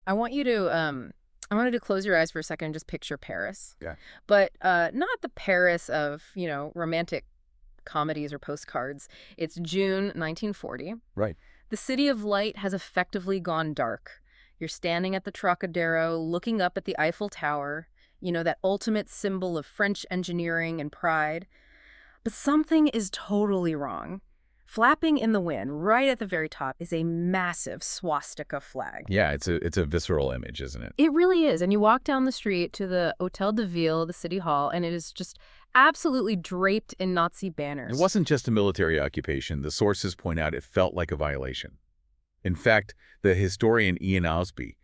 I want you to I wanted to close your eyes for a second and just picture Paris. Yeah. But not the Paris of, romantic comedies or postcards. It's June 1940. Right. The City of Light has effectively gone dark. You're standing at the Trocadero, looking up at the Eiffel Tower, that ultimate symbol of French engineering and pride. But something is totally wrong. Flapping in the wind, right at the very top, is a massive swastika flag. Yeah, it's a visceral image, isn't it? It really is. And you walk down the street to the Hôtel de Ville, the city hall, and it is just absolutely draped in Nazi banners. It wasn't just a military occupation. The sources point out it felt like a violation. In fact, the historian Ian Osby,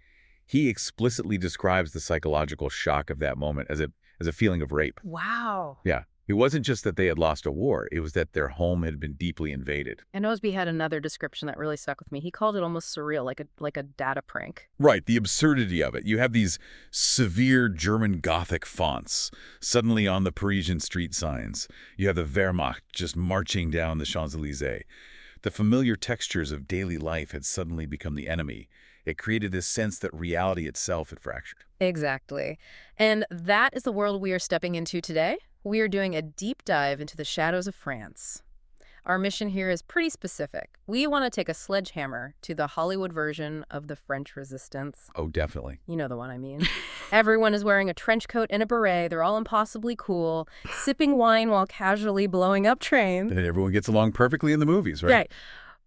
he explicitly describes the psychological shock of that moment as a feeling of rape. Wow. Yeah. It wasn't just that they had lost a war. It was that their home had been deeply invaded. And Osby had another description that really stuck with me. He called it almost surreal, like a data prank. Right, the absurdity of it. You have these severe German Gothic fonts suddenly on the Parisian street signs. You have the Wehrmacht just marching down the Champs-Élysées. The familiar textures of daily life had suddenly become the enemy. It created this sense that reality itself had fractured. Exactly. And that is the world we are stepping into today. We are doing a deep dive into the shadows of France. Our mission here is pretty specific. We want to take a sledgehammer to the Hollywood version of the French Resistance. Oh, definitely. You know the one I mean. Everyone is wearing a trench coat and a beret. They're all impossibly cool, sipping wine while casually blowing up trains. And everyone gets along perfectly in the movies, right? Right.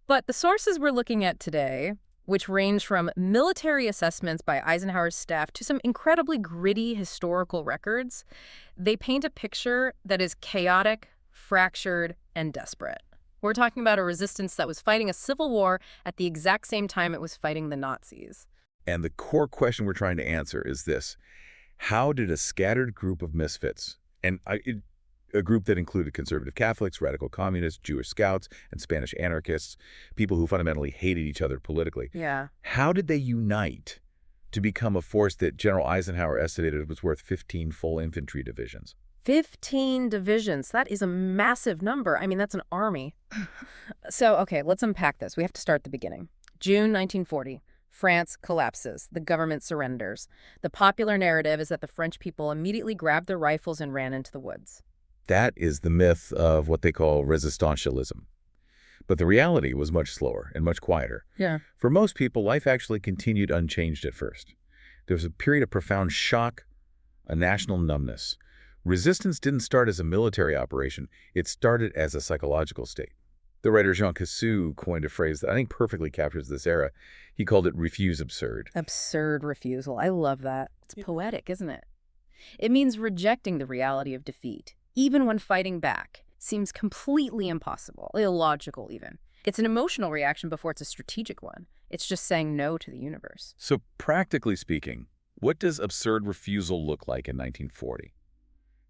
But the sources we're looking at today, which range from military assessments by Eisenhower's staff to some incredibly gritty historical records, they paint a picture that is chaotic, fractured, and desperate. We're talking about a resistance that was fighting a civil war at the exact same time it was fighting the Nazis. And the core question we're trying to answer is this. How did a scattered group of misfits, a group that included conservative Catholics, radical communists, Jewish scouts, and Spanish anarchists, people who fundamentally hated each other politically. Yeah. How did they unite to become a force that General Eisenhower estimated was worth 15 full infantry divisions? 15 divisions. That is a massive number. I mean, that's an army. So, okay, let's unpack this. We have to start at the beginning. June 1940. France collapses. The government surrenders. The popular narrative is that the French people immediately grabbed their rifles and ran into the woods. That is the myth of what they call resistancialism. But the reality was much slower and much quieter. Yeah. For most people, life actually continued unchanged at first. There was a period of profound shock, a national numbness. Resistance didn't start as a military operation. It started as a psychological state. The writer Jean Cassou coined a phrase that I think perfectly captures this era. He called it refuse absurd. Absurd refusal. I love that. It's poetic, isn't it? It means rejecting the reality of defeat, even when fighting back seems completely impossible, illogical even. It's an emotional reaction before it's a strategic one. It's just saying no to the universe. So practically speaking, what does absurd refusal look like in 1940?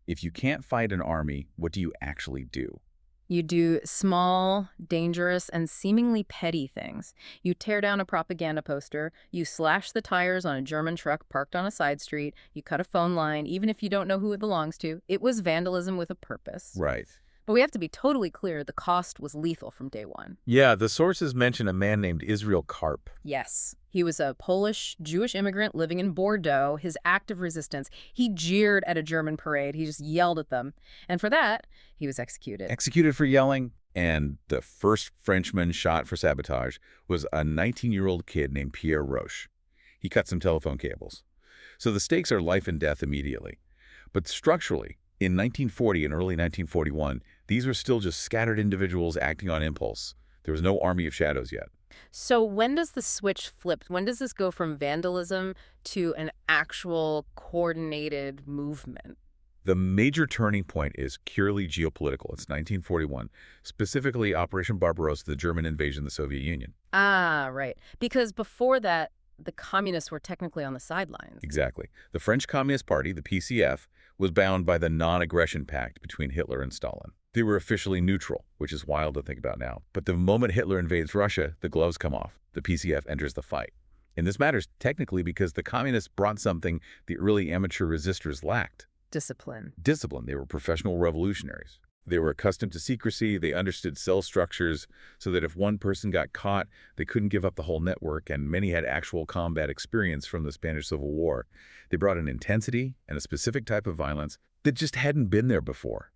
If you can't fight an army, what do you actually do? You do small, dangerous, and seemingly petty things. You tear down a propaganda poster, you slash the tires on a German truck parked on a side street, you cut a phone line, even if you don't know who it belongs to. It was vandalism with a purpose. Right. But we have to be totally clear, the cost was lethal from day one. Yeah, the sources mention a man named Israel Karp. Yes. He was a Polish Jewish immigrant living in Bordeaux. His act of resistance, he jeered at a German parade. He just yelled at them. And for that, he was executed. Executed for yelling. And the first Frenchman shot for sabotage was a 19-year-old kid named Pierre Roche. He cut some telephone cables. So the stakes are life and death immediately. But structurally, in 1940 and early 1941, these were still just scattered individuals acting on impulse. There was no army of shadows yet. So when does the switch flip? When does this go from vandalism to an actual coordinated movement? The major turning point is purely geopolitical. It's 1941, specifically Operation Barbarossa, the German invasion of the Soviet Union. Ah, right. Because before that, the communists were technically on the sidelines. Exactly. The French Communist Party, the PCF, was bound by the non-aggression pact between Hitler and Stalin. They were officially neutral, which is wild to think about now. But the moment Hitler invades Russia, the gloves come off. The PCF enters the fight. And this matters technically because the communists brought something the early amateur resistors lacked. Discipline. Discipline. They were professional revolutionaries. They were accustomed to secrecy, they understood cell structures, so that if one person got caught, they couldn't give up the whole network, and many had actual combat experience from the Spanish Civil War. They brought an intensity and a specific type of violence that just hadn't been there before.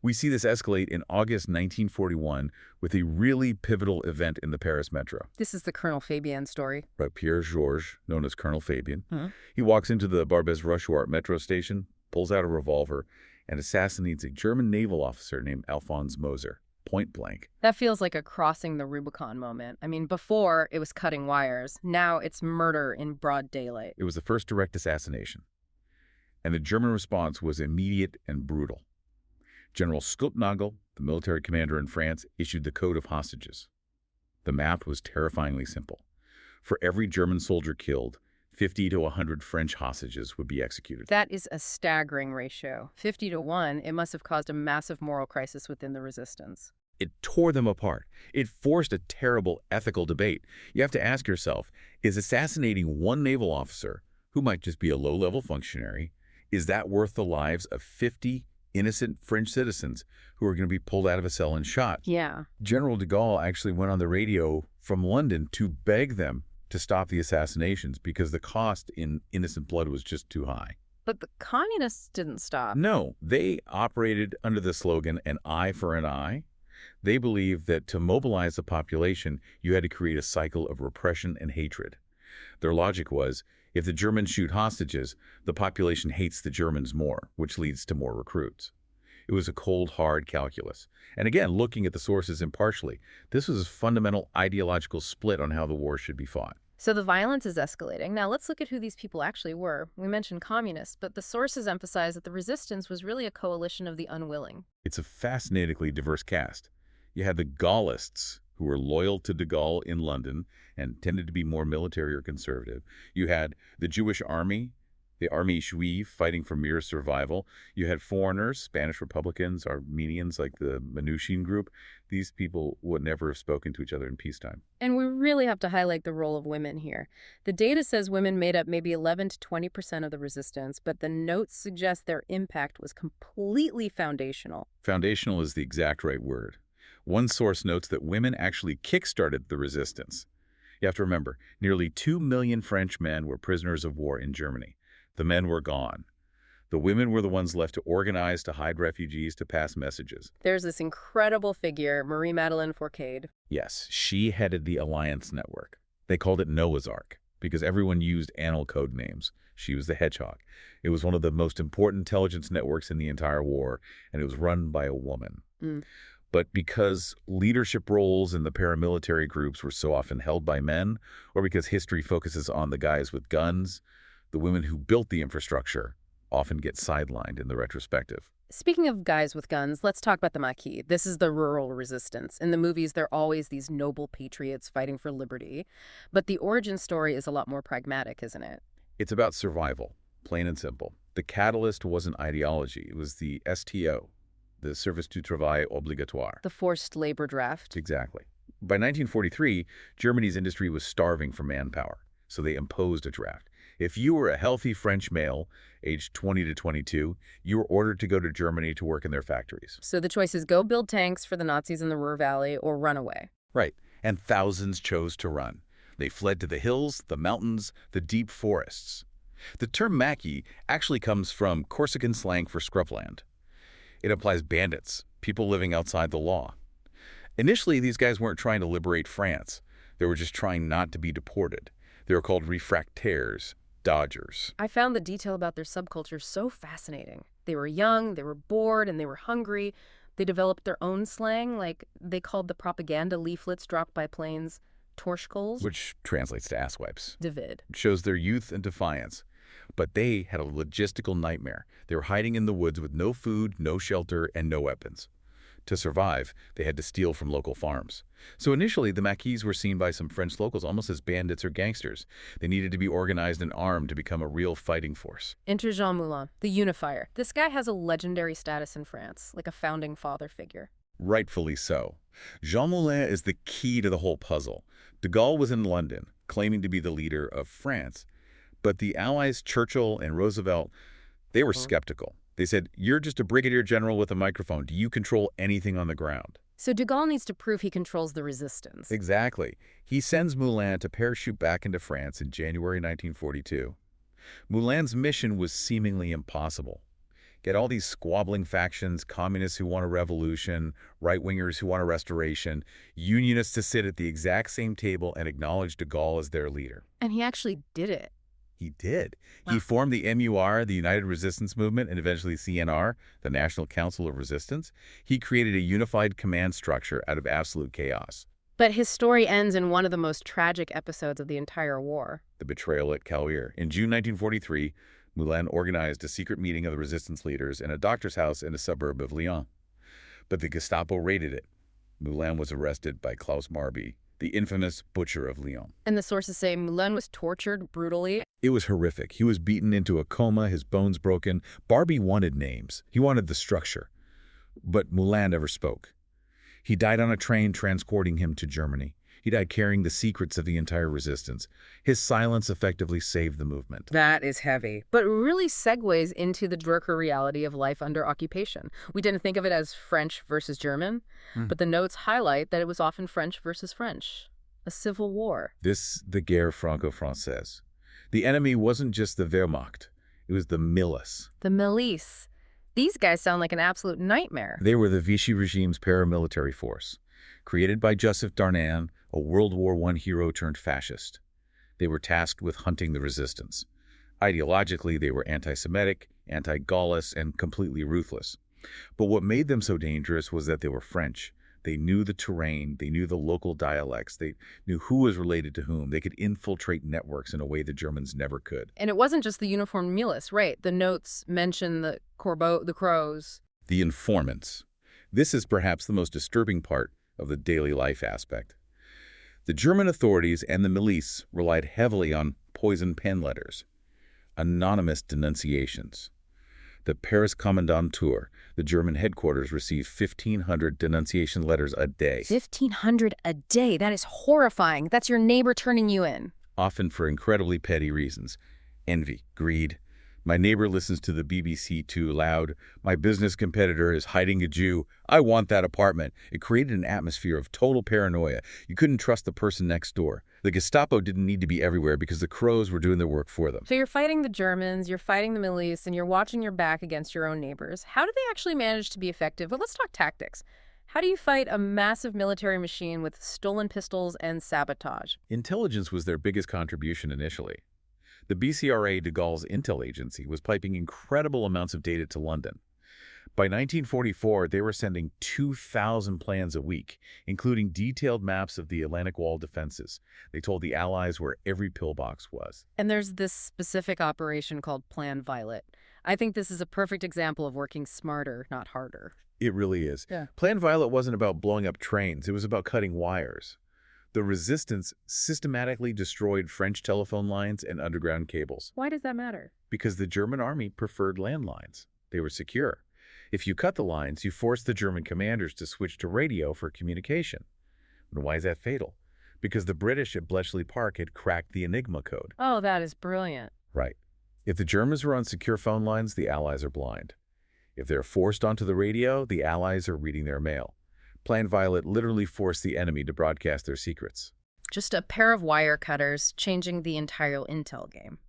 We see this escalate in August 1941 with a really pivotal event in the Paris metro. This is the Colonel Fabian story. Right, Pierre Georges, known as Colonel Fabian. Hmm. He walks into the Barbès-Rochefort metro station, pulls out a revolver, and assassinates a German naval officer named Alphonse Moser, point blank. That feels like a crossing the Rubicon moment. I mean, before it was cutting wires. Now it's murder in broad daylight. It was the first direct assassination. And the German response was immediate and brutal. General Schutznagle, the military commander in France, issued the Code of Hostages. The math was terrifyingly simple. For every German soldier killed, 50 to 100 French hostages would be executed. That is a staggering ratio. 50 to 1, it must have caused a massive moral crisis within the resistance. It tore them apart. It forced a terrible ethical debate. You have to ask yourself, is assassinating one naval officer, who might just be a low-level functionary, is that worth the lives of 50 innocent French citizens who are going to be pulled out of a cell and shot? Yeah. General de Gaulle actually went on the radio from London to beg them to stop the assassinations because the cost in innocent blood was just too high. But the communists didn't stop. No, they operated under the slogan, an eye for an eye. They believed that to mobilize the population, you had to create a cycle of repression and hatred. Their logic was, if the Germans shoot hostages, the population hates the Germans more, which leads to more recruits. It was a cold, hard calculus. And again, looking at the sources impartially, this was a fundamental ideological split on how the war should be fought. So the violence is escalating. Now let's look at who these people actually were. We mentioned communists, but the sources emphasize that the resistance was really a coalition of the unwilling. It's a fascinatingly diverse cast. You had the Gaullists, who were loyal to de Gaulle in London and tended to be more military or conservative. You had the Jewish army, the Armée Juive, fighting for mere survival. You had foreigners, Spanish Republicans, Armenians, like the Manouchian group. These people would never have spoken to each other in peacetime. And we really have to highlight the role of women here. The data says women made up maybe 11 to 20% of the resistance, but the notes suggest their impact was completely foundational. Foundational is the exact right word. One source notes that women actually kick-started the resistance. You have to remember, nearly 2 million French men were prisoners of war in Germany. The men were gone. The women were the ones left to organize, to hide refugees, to pass messages. There's this incredible figure, Marie-Madeleine Fourcade. Yes, she headed the Alliance Network. They called it Noah's Ark because everyone used animal code names. She was the Hedgehog. It was one of the most important intelligence networks in the entire war, and it was run by a woman. But because leadership roles in the paramilitary groups were so often held by men, or because history focuses on the guys with guns, the women who built the infrastructure often get sidelined in the retrospective. Speaking of guys with guns, let's talk about the Maquis. This is the rural resistance. In the movies, they're always these noble patriots fighting for liberty. But the origin story is a lot more pragmatic, isn't it? It's about survival, plain and simple. The catalyst wasn't ideology. It was the STO, the Service du Travail Obligatoire. The forced labor draft. Exactly. By 1943, Germany's industry was starving for manpower, so they imposed a draft. If you were a healthy French male, aged 20 to 22, you were ordered to go to Germany to work in their factories. So the choice is go build tanks for the Nazis in the Ruhr Valley or run away. Right. And thousands chose to run. They fled to the hills, the mountains, the deep forests. The term Maquis actually comes from Corsican slang for scrubland. It implies bandits, people living outside the law. Initially, these guys weren't trying to liberate France. They were just trying not to be deported. They were called refractaires, dodgers. I found the detail about their subculture so fascinating. They were young, they were bored, and they were hungry. They developed their own slang, like they called the propaganda leaflets dropped by planes torschkolls. Which translates to asswipes. David. It shows their youth and defiance. But they had a logistical nightmare. They were hiding in the woods with no food, no shelter, and no weapons. To survive, they had to steal from local farms. So initially, the Maquis were seen by some French locals almost as bandits or gangsters. They needed to be organized and armed to become a real fighting force. Enter Jean Moulin, the unifier. This guy has a legendary status in France, like a founding father figure. Rightfully so. Jean Moulin is the key to the whole puzzle. De Gaulle was in London, claiming to be the leader of France. But the Allies, Churchill and Roosevelt, they were skeptical. They said, "You're just a brigadier general with a microphone. Do you control anything on the ground?" So de Gaulle needs to prove he controls the resistance. Exactly. He sends Moulin to parachute back into France in January 1942. Moulin's mission was seemingly impossible. Get all these squabbling factions, communists who want a revolution, right-wingers who want a restoration, unionists to sit at the exact same table and acknowledge de Gaulle as their leader. And he actually did it. He did. Wow. He formed the MUR, the United Resistance Movement, and eventually CNR, the National Council of Resistance. He created a unified command structure out of absolute chaos. But his story ends in one of the most tragic episodes of the entire war. The betrayal at Callier. In June 1943, Moulin organized a secret meeting of the resistance leaders in a doctor's house in a suburb of Lyon. But the Gestapo raided it. Moulin was arrested by Klaus Marby, the infamous butcher of Lyon. And the sources say Moulin was tortured brutally. It was horrific. He was beaten into a coma, his bones broken. Barbie wanted names. He wanted the structure. But Moulin never spoke. He died on a train transporting him to Germany. He died carrying the secrets of the entire resistance. His silence effectively saved the movement. That is heavy, but really segues into the darker reality of life under occupation. We didn't think of it as French versus German, but the notes highlight that it was often French versus French, a civil war. The guerre franco-française. The enemy wasn't just the Wehrmacht. It was the Milice. The Milice. These guys sound like an absolute nightmare. They were the Vichy regime's paramilitary force, created by Joseph Darnan, a World War I hero turned fascist. They were tasked with hunting the resistance. Ideologically, they were anti-Semitic, anti-Gaullist, and completely ruthless. But what made them so dangerous was that they were French. They knew the terrain, they knew the local dialects, they knew who was related to whom. They could infiltrate networks in a way the Germans never could. And it wasn't just the uniformed milice, right? The notes mention the crows. The informants. This is perhaps the most disturbing part of the daily life aspect. The German authorities and the milice relied heavily on poison pen letters, anonymous denunciations. The Paris Kommandantur, the German headquarters, received 1,500 denunciation letters a day. 1,500 a day? That is horrifying. That's your neighbor turning you in. Often for incredibly petty reasons. Envy, greed. My neighbor listens to the BBC too loud. My business competitor is hiding a Jew. I want that apartment. It created an atmosphere of total paranoia. You couldn't trust the person next door. The Gestapo didn't need to be everywhere because the crows were doing their work for them. So you're fighting the Germans, you're fighting the milice, and you're watching your back against your own neighbors. How do they actually manage to be effective? Well, let's talk tactics. How do you fight a massive military machine with stolen pistols and sabotage? Intelligence was their biggest contribution initially. The BCRA, de Gaulle's intel agency, was piping incredible amounts of data to London. By 1944, they were sending 2,000 plans a week, including detailed maps of the Atlantic Wall defenses. They told the Allies where every pillbox was. And there's this specific operation called Plan Violet. I think this is a perfect example of working smarter, not harder. It really is. Yeah. Plan Violet wasn't about blowing up trains. It was about cutting wires. The resistance systematically destroyed French telephone lines and underground cables. Why does that matter? Because the German army preferred landlines. They were secure. If you cut the lines, you forced the German commanders to switch to radio for communication. And why is that fatal? Because the British at Bletchley Park had cracked the Enigma code. Oh, that is brilliant. Right. If the Germans are on secure phone lines, the Allies are blind. If they're forced onto the radio, the Allies are reading their mail. Plan Violet literally forced the enemy to broadcast their secrets. Just a pair of wire cutters changing the entire intel game.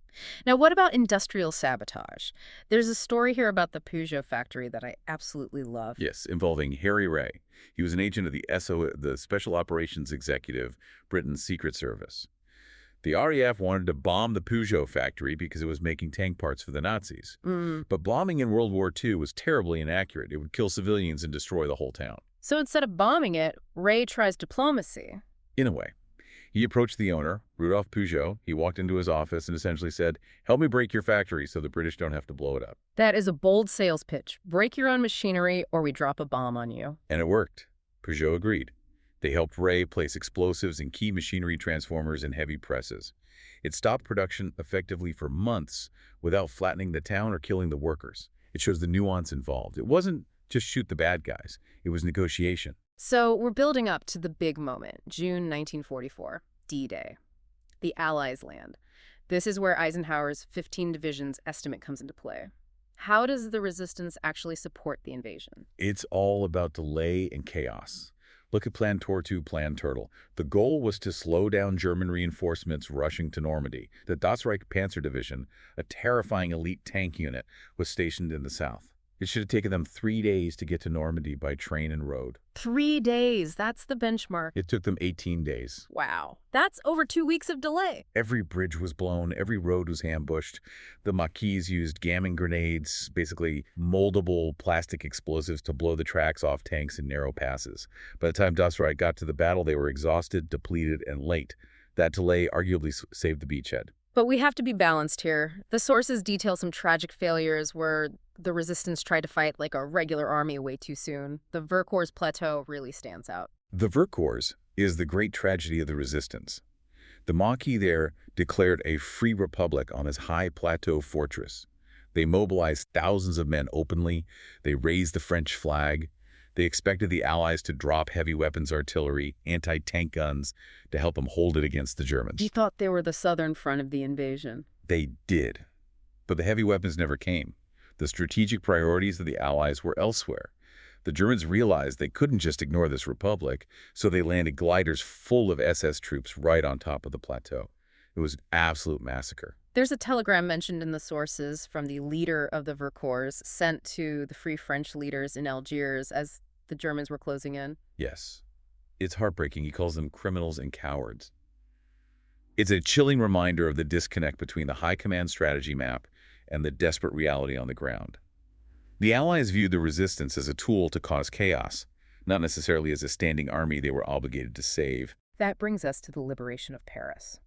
Now, what about industrial sabotage? There's a story here about the Peugeot factory that I absolutely love. Yes, involving Harry Ray. He was an agent of the Special Operations Executive, Britain's Secret Service. The RAF wanted to bomb the Peugeot factory because it was making tank parts for the Nazis. But bombing in World War II was terribly inaccurate. It would kill civilians and destroy the whole town. So instead of bombing it, Ray tries diplomacy. In a way. He approached the owner, Rudolf Peugeot. He walked into his office and essentially said, "Help me break your factory so the British don't have to blow it up." That is a bold sales pitch. Break your own machinery or we drop a bomb on you. And it worked. Peugeot agreed. They helped Ray place explosives in key machinery transformers and heavy presses. It stopped production effectively for months without flattening the town or killing the workers. It shows the nuance involved. It wasn't just shoot the bad guys. It was negotiation. So we're building up to the big moment, June 1944, D-Day. The Allies land. This is where Eisenhower's 15 divisions estimate comes into play. how does the resistance actually support the invasion? It's all about delay and chaos. Look at Plan Tortue, Plan Turtle. The goal was to slow down German reinforcements rushing to Normandy. The Das Reich Panzer Division, a terrifying elite tank unit, was stationed in the south. It should have taken them 3 days to get to Normandy by train and road. 3 days, that's the benchmark. It took them 18 days. Wow, that's over 2 weeks of delay. Every bridge was blown, every road was ambushed. The Maquis used gammon grenades, basically moldable plastic explosives, to blow the tracks off tanks in narrow passes. By the time Das Reich got to the battle, they were exhausted, depleted, and late. That delay arguably saved the beachhead. But we have to be balanced here. The sources detail some tragic failures where the resistance tried to fight like a regular army way too soon. The Vercors Plateau really stands out. The Vercors is the great tragedy of the resistance. The Maquis there declared a free republic on this high plateau fortress. They mobilized thousands of men openly. They raised the French flag. They expected the Allies to drop heavy weapons artillery, anti-tank guns, to help them hold it against the Germans. You thought they were the southern front of the invasion. They did. But the heavy weapons never came. The strategic priorities of the Allies were elsewhere. The Germans realized they couldn't just ignore this republic, so they landed gliders full of SS troops right on top of the plateau. It was an absolute massacre. There's a telegram mentioned in the sources from the leader of the Vercors sent to the Free French leaders in Algiers as the Germans were closing in. Yes. It's heartbreaking. He calls them criminals and cowards. It's a chilling reminder of the disconnect between the high command strategy map and the desperate reality on the ground. The Allies viewed the resistance as a tool to cause chaos, not necessarily as a standing army they were obligated to save. That brings us to the liberation of Paris.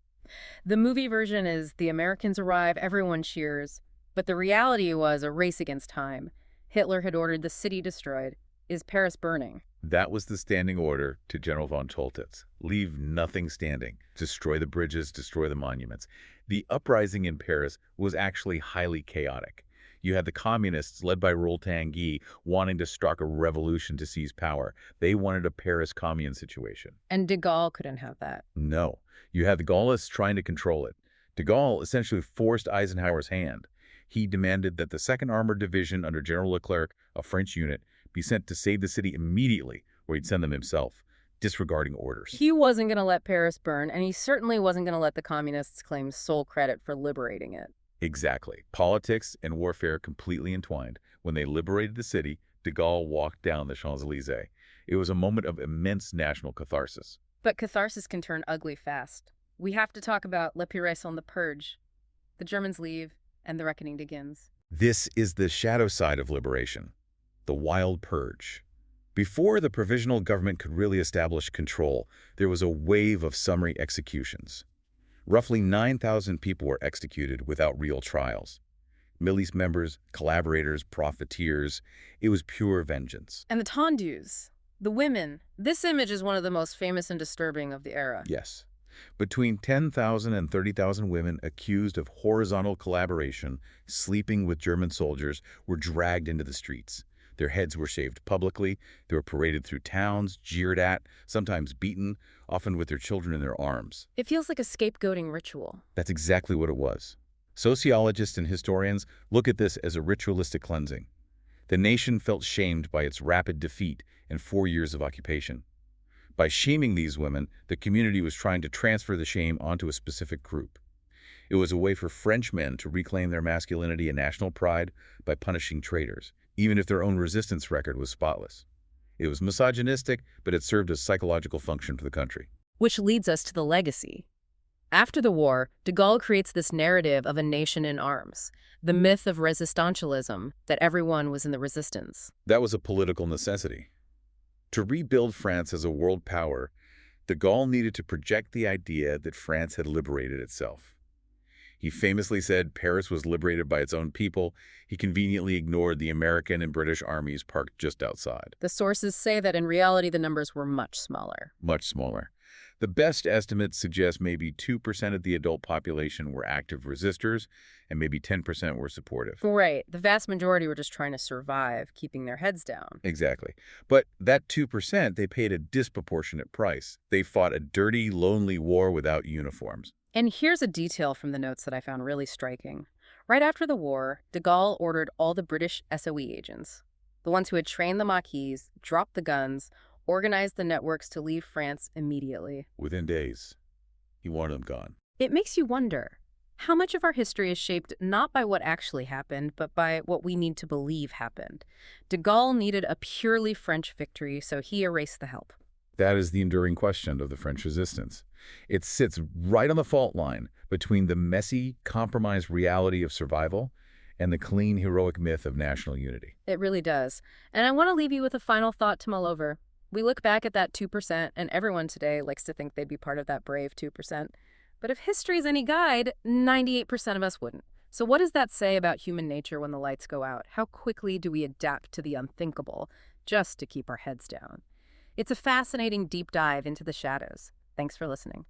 The movie version is the Americans arrive, everyone cheers, but the reality was a race against time. Hitler had ordered the city destroyed. Is Paris burning? That was the standing order to General von Choltitz. Leave nothing standing. Destroy the bridges, destroy the monuments. The uprising in Paris was actually highly chaotic. You had the communists, led by Raoul Tanguy, wanting to start a revolution to seize power. They wanted a Paris commune situation. And de Gaulle couldn't have that. No. You had the Gaullists trying to control it. De Gaulle essentially forced Eisenhower's hand. He demanded that the 2nd Armored Division under General Leclerc, a French unit, be sent to save the city immediately, or he'd send them himself, disregarding orders. He wasn't going to let Paris burn, and he certainly wasn't going to let the communists claim sole credit for liberating it. Exactly. Politics and warfare completely entwined. When they liberated the city, de Gaulle walked down the Champs-Élysées. It was a moment of immense national catharsis. But catharsis can turn ugly fast. We have to talk about Le Pire on the Purge. The Germans leave, and the reckoning begins. This is the shadow side of liberation, the wild purge. Before the provisional government could really establish control, there was a wave of summary executions. Roughly 9,000 people were executed without real trials. Milice members, collaborators, profiteers. It was pure vengeance. And the tendus, the women. This image is one of the most famous and disturbing of the era. Yes. Between 10,000 and 30,000 women accused of horizontal collaboration, sleeping with German soldiers, were dragged into the streets. Their heads were shaved publicly. They were paraded through towns, jeered at, sometimes beaten, often with their children in their arms. It feels like a scapegoating ritual. That's exactly what it was. Sociologists and historians look at this as a ritualistic cleansing. The nation felt shamed by its rapid defeat and 4 years of occupation. By shaming these women, the community was trying to transfer the shame onto a specific group. It was a way for French men to reclaim their masculinity and national pride by punishing traitors, even if their own resistance record was spotless. It was misogynistic, but it served a psychological function for the country. Which leads us to the legacy. After the war, de Gaulle creates this narrative of a nation in arms, the myth of resistantialism, that everyone was in the resistance. That was a political necessity. To rebuild France as a world power, de Gaulle needed to project the idea that France had liberated itself. He famously said Paris was liberated by its own people. He conveniently ignored the American and British armies parked just outside. The sources say that in reality the numbers were much smaller. Much smaller. The best estimates suggest maybe 2% of the adult population were active resistors, and maybe 10% were supportive. Right. The vast majority were just trying to survive, keeping their heads down. Exactly. But that 2%, they paid a disproportionate price. They fought a dirty, lonely war without uniforms. And here's a detail from the notes that I found really striking. Right after the war, de Gaulle ordered all the British SOE agents, the ones who had trained the Maquis, dropped the guns, organized the networks to leave France immediately. Within days, he wanted them gone. It makes you wonder, how much of our history is shaped not by what actually happened, but by what we need to believe happened? De Gaulle needed a purely French victory, so he erased the help. That is the enduring question of the French resistance. It sits right on the fault line between the messy, compromised reality of survival and the clean, heroic myth of national unity. It really does. And I want to leave you with a final thought to mull over. We look back at that 2%, and everyone today likes to think they'd be part of that brave 2%. But if history's any guide, 98% of us wouldn't. So what does that say about human nature when the lights go out? How quickly do we adapt to the unthinkable just to keep our heads down? It's a fascinating deep dive into the shadows. Thanks for listening.